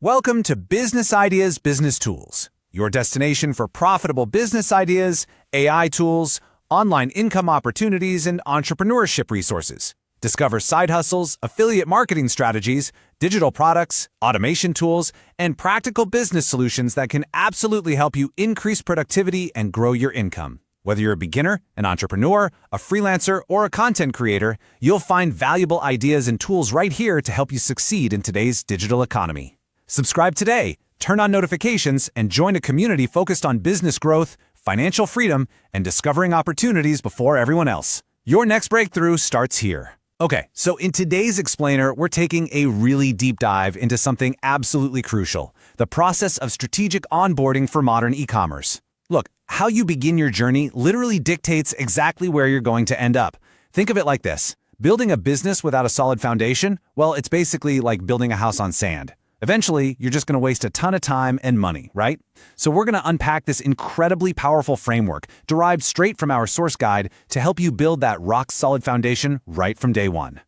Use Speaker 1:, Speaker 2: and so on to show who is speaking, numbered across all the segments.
Speaker 1: Welcome to Business Ideas Business Tools, your destination for profitable business ideas, AI tools, online income opportunities, and entrepreneurship resources. Discover side hustles, affiliate marketing strategies, digital products, automation tools, and practical business solutions that can absolutely help you increase productivity and grow your income. Whether you're a beginner, an entrepreneur, a freelancer, or a content creator, you'll find valuable ideas and tools right here to help you succeed in today's digital economy. Subscribe today, turn on notifications, and join a community focused on business growth, financial freedom, and discovering opportunities before everyone else. Your next breakthrough starts here. Okay, so in today's explainer, we're taking a really deep dive into something absolutely crucial, the process of strategic onboarding for modern e-commerce. Look, how you begin your journey literally dictates exactly where you're going to end up. Think of it like this. Building a business without a solid foundation, well, it's basically like building a house on sand. Eventually, you're just going to waste a ton of time and money, right? So we're going to unpack this incredibly powerful framework derived straight from our source guide to help you build that rock-solid foundation right from day one.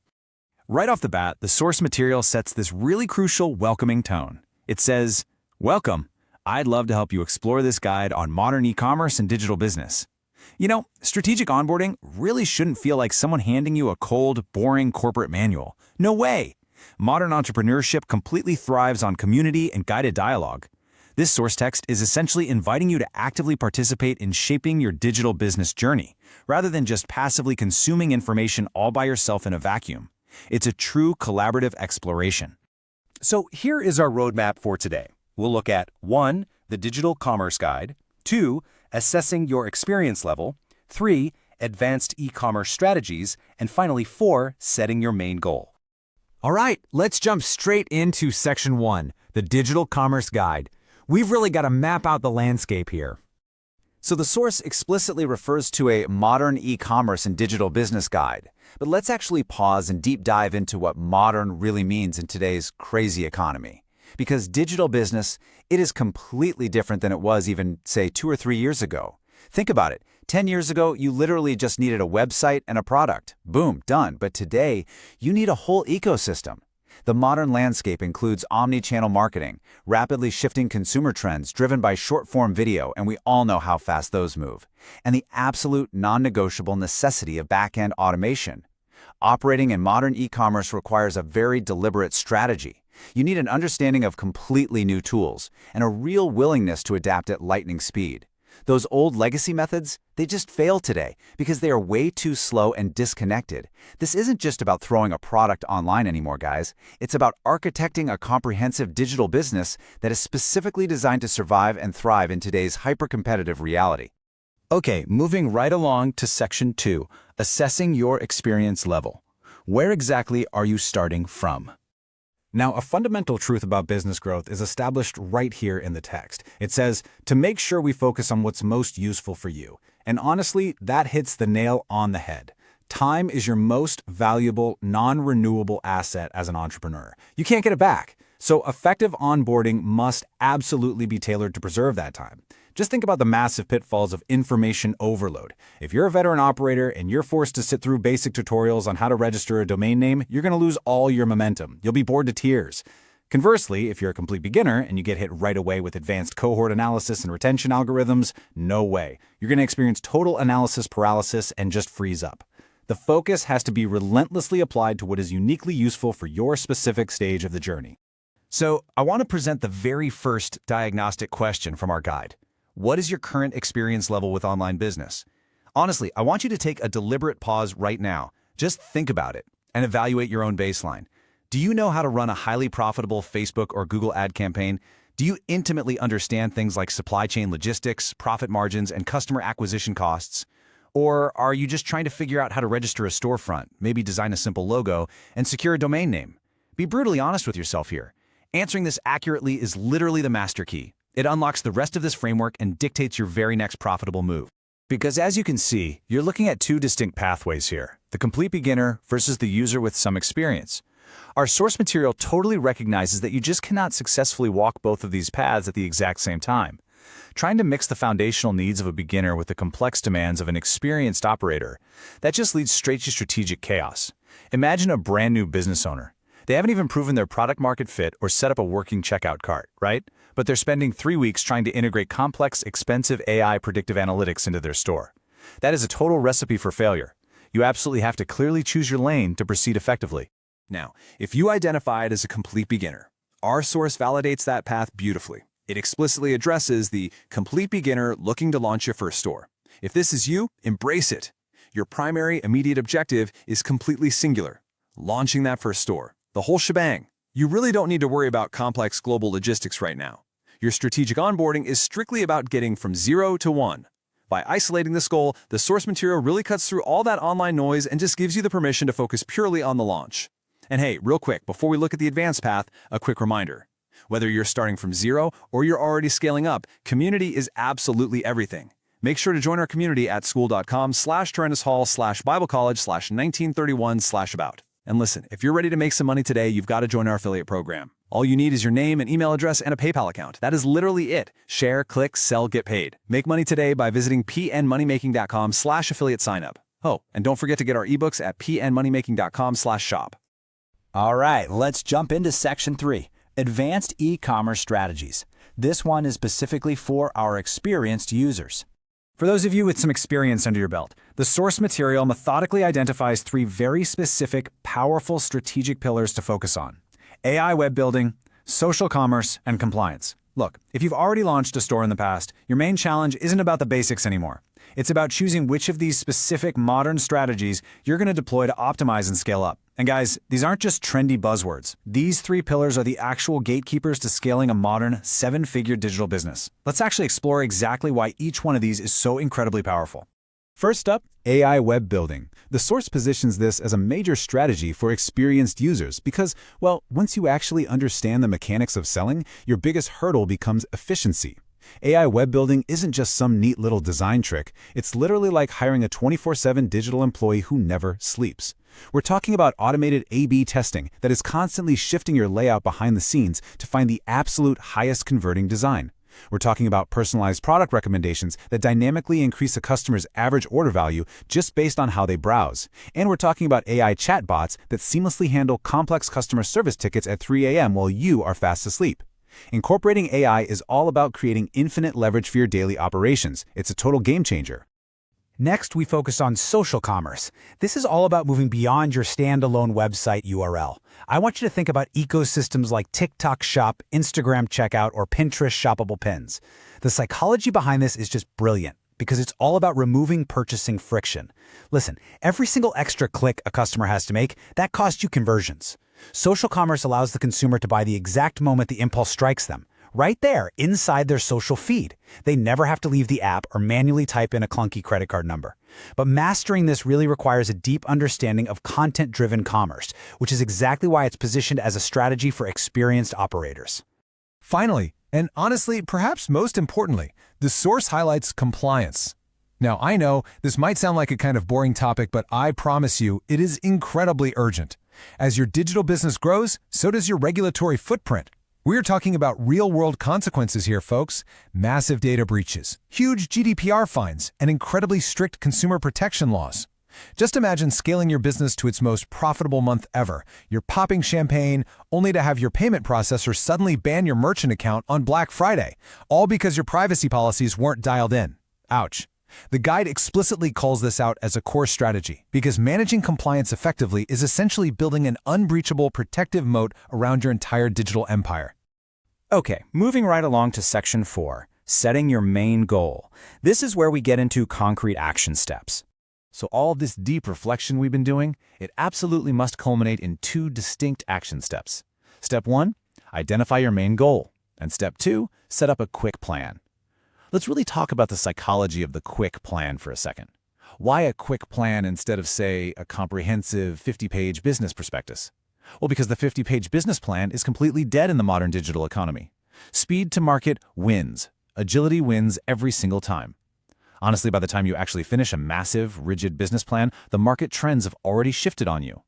Speaker 1: Right off the bat, the source material sets this really crucial welcoming tone. It says, "Welcome. I'd love to help you explore this guide on modern e-commerce and digital business." You know, strategic onboarding really shouldn't feel like someone handing you a cold, boring corporate manual. No way! Modern entrepreneurship completely thrives on community and guided dialogue. This source text is essentially inviting you to actively participate in shaping your digital business journey, rather than just passively consuming information all by yourself in a vacuum. It's a true collaborative exploration. So here is our roadmap for today. We'll look at 1. The Digital Commerce Guide, 2. Assessing your experience level, 3. Advanced e-commerce strategies, and finally 4. Setting your main goal. All right, let's jump straight into Section 1, the Digital Commerce Guide. We've really got to map out the landscape here. So the source explicitly refers to a modern e-commerce and digital business guide. But let's actually pause and deep dive into what modern really means in today's crazy economy. Because digital business, it is completely different than it was even, say, 2 or 3 years ago. Think about it. 10 years ago, you literally just needed a website and a product. Boom, done. But today, you need a whole ecosystem. The modern landscape includes omni-channel marketing, rapidly shifting consumer trends driven by short-form video, and we all know how fast those move, and the absolute non-negotiable necessity of back-end automation. Operating in modern e-commerce requires a very deliberate strategy. You need an understanding of completely new tools and a real willingness to adapt at lightning speed. Those old legacy methods, they just fail today because they are way too slow and disconnected. This isn't just about throwing a product online anymore, guys. It's about architecting a comprehensive digital business that is specifically designed to survive and thrive in today's hyper-competitive reality. Okay, moving right along to Section 2, Assessing your experience level. Where exactly are you starting from? Now, a fundamental truth about business growth is established right here in the text. It says, to make sure we focus on what's most useful for you. And honestly, that hits the nail on the head. Time is your most valuable, non-renewable asset as an entrepreneur. You can't get it back. So effective onboarding must absolutely be tailored to preserve that time. Just think about the massive pitfalls of information overload. If you're a veteran operator and you're forced to sit through basic tutorials on how to register a domain name, you're going to lose all your momentum. You'll be bored to tears. Conversely, if you're a complete beginner and you get hit right away with advanced cohort analysis and retention algorithms, no way. You're going to experience total analysis paralysis and just freeze up. The focus has to be relentlessly applied to what is uniquely useful for your specific stage of the journey. So, I want to present the very first diagnostic question from our guide. What is your current experience level with online business? Honestly, I want you to take a deliberate pause right now. Just think about it and evaluate your own baseline. Do you know how to run a highly profitable Facebook or Google ad campaign? Do you intimately understand things like supply chain logistics, profit margins, and customer acquisition costs? Or are you just trying to figure out how to register a storefront, maybe design a simple logo, and secure a domain name? Be brutally honest with yourself here. Answering this accurately is literally the master key. It unlocks the rest of this framework and dictates your very next profitable move. Because as you can see, you're looking at two distinct pathways here, the complete beginner versus the user with some experience. Our source material totally recognizes that you just cannot successfully walk both of these paths at the exact same time. Trying to mix the foundational needs of a beginner with the complex demands of an experienced operator, that just leads straight to strategic chaos. Imagine a brand new business owner. They haven't even proven their product market fit or set up a working checkout cart, right? But they're spending 3 weeks trying to integrate complex, expensive AI predictive analytics into their store. That is a total recipe for failure. You absolutely have to clearly choose your lane to proceed effectively.
Speaker 2: Now, if you identify it as a complete beginner, our source validates that path beautifully. It explicitly addresses the complete beginner looking to launch your first store. If this is you, embrace it. Your primary immediate objective is completely singular: launching that first store. The whole shebang. You really don't need to worry about complex global logistics right now. Your strategic onboarding is strictly about getting from 0 to 1. By isolating this goal, the source material really cuts through all that online noise and just gives you the permission to focus purely on the launch. And hey, real quick, before we look at the advanced path, a quick reminder. Whether you're starting from 0 or you're already scaling up, community is absolutely everything. Make sure to join our community at school.com/TyrannusHall/BibleCollege/1931/about. And listen, if you're ready to make some money today, you've got to join our affiliate program. All you need is your name and email address and a PayPal account. That is literally it. Share, click, sell, get paid. Make money today by visiting pnmoneymaking.com/affiliate signup. Oh, and don't forget to get our ebooks at pnmoneymaking.com/shop.
Speaker 3: All right, let's jump into Section 3, Advanced E-commerce Strategies. This one is specifically for our experienced users.
Speaker 1: For those of you with some experience under your belt, the source material methodically identifies 3 very specific, powerful strategic pillars to focus on: AI web building, social commerce, and compliance. Look, if you've already launched a store in the past, your main challenge isn't about the basics anymore. It's about choosing which of these specific modern strategies you're going to deploy to optimize and scale up. And guys, these aren't just trendy buzzwords. These 3 pillars are the actual gatekeepers to scaling a modern, 7-figure digital business. Let's actually explore exactly why each one of these is so incredibly powerful. First up, AI web building. The source positions this as a major strategy for experienced users because, well, once you actually understand the mechanics of selling, your biggest hurdle becomes efficiency. AI web building isn't just some neat little design trick. It's literally like hiring a 24/7 digital employee who never sleeps. We're talking about automated A/B testing that is constantly shifting your layout behind the scenes to find the absolute highest converting design. We're talking about personalized product recommendations that dynamically increase a customer's average order value just based on how they browse. And we're talking about AI chatbots that seamlessly handle complex customer service tickets at 3 a.m. while you are fast asleep. Incorporating AI is all about creating infinite leverage for your daily operations. It's a total game changer.
Speaker 4: Next, we focus on social commerce. This is all about moving beyond your standalone website URL. I want you to think about ecosystems like TikTok Shop, Instagram Checkout, or Pinterest shoppable pins. The psychology behind this is just brilliant because it's all about removing purchasing friction. Listen, every single extra click a customer has to make, that costs you conversions. Social commerce allows the consumer to buy the exact moment the impulse strikes them, right there inside their social feed. They never have to leave the app or manually type in a clunky credit card number. But mastering this really requires a deep understanding of content-driven commerce, which is exactly why it's positioned as a strategy for experienced operators.
Speaker 5: Finally, and honestly, perhaps most importantly, the source highlights compliance. Now, I know this might sound like a kind of boring topic, but I promise you, it is incredibly urgent. As your digital business grows, so does your regulatory footprint. We're talking about real-world consequences here, folks. Massive data breaches, huge GDPR fines, and incredibly strict consumer protection laws. Just imagine scaling your business to its most profitable month ever. You're popping champagne, only to have your payment processor suddenly ban your merchant account on Black Friday, all because your privacy policies weren't dialed in. Ouch. The guide explicitly calls this out as a core strategy because managing compliance effectively is essentially building an unbreachable protective moat around your entire digital empire.
Speaker 3: Okay, moving right along to Section 4, Setting Your Main Goal. This is where we get into concrete action steps.
Speaker 1: So all this deep reflection we've been doing, it absolutely must culminate in 2 distinct action steps. Step 1, identify your main goal. And step 2, set up a quick plan. Let's really talk about the psychology of the quick plan for a second. Why a quick plan instead of, say, a comprehensive 50-page business prospectus? Well, because the 50-page business plan is completely dead in the modern digital economy. Speed to market wins. Agility wins every single time. Honestly, by the time you actually finish a massive, rigid business plan, the market trends have already shifted on you.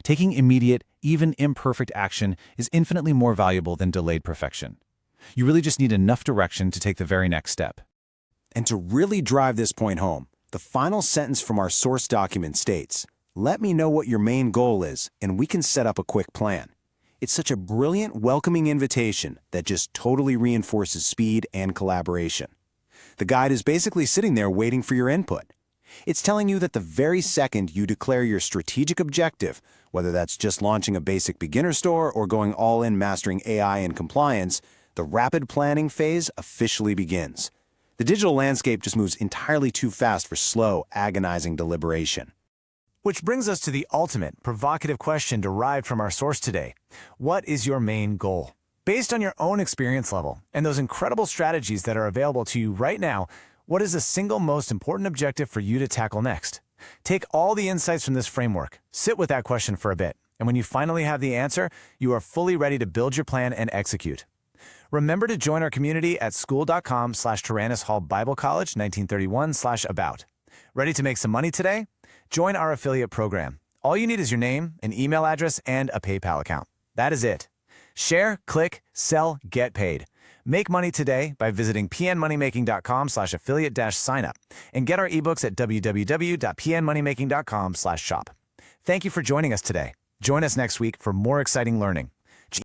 Speaker 1: Taking immediate, even imperfect action is infinitely more valuable than delayed perfection. You really just need enough direction to take the very next step.
Speaker 2: And to really drive this point home, the final sentence from our source document states, "Let me know what your main goal is, and we can set up a quick plan."
Speaker 3: It's such a brilliant, welcoming invitation that just totally reinforces speed and collaboration. The guide is basically sitting there waiting for your input. It's telling you that the very second you declare your strategic objective, whether that's just launching a basic beginner store or going all in mastering AI and compliance, the rapid planning phase officially begins. The digital landscape just moves entirely too fast for slow, agonizing deliberation.
Speaker 2: Which brings us to the ultimate, provocative question derived from our source today. What is your main goal? Based on your own experience level and those incredible strategies that are available to you right now, what is the single most important objective for you to tackle next? Take all the insights from this framework, sit with that question for a bit, and when you finally have the answer, you are fully ready to build your plan and execute. Remember to join our community at school.com/Tyrannus Hall Bible College 1931/about. Ready to make some money today? Join our affiliate program. All you need is your name, an email address, and a PayPal account. That is it. Share, click, sell, get paid. Make money today by visiting pnmoneymaking.com/affiliate-signup and get our ebooks at www.pnmoneymaking.com/shop. Thank you for joining us today. Join us next week for more exciting learning.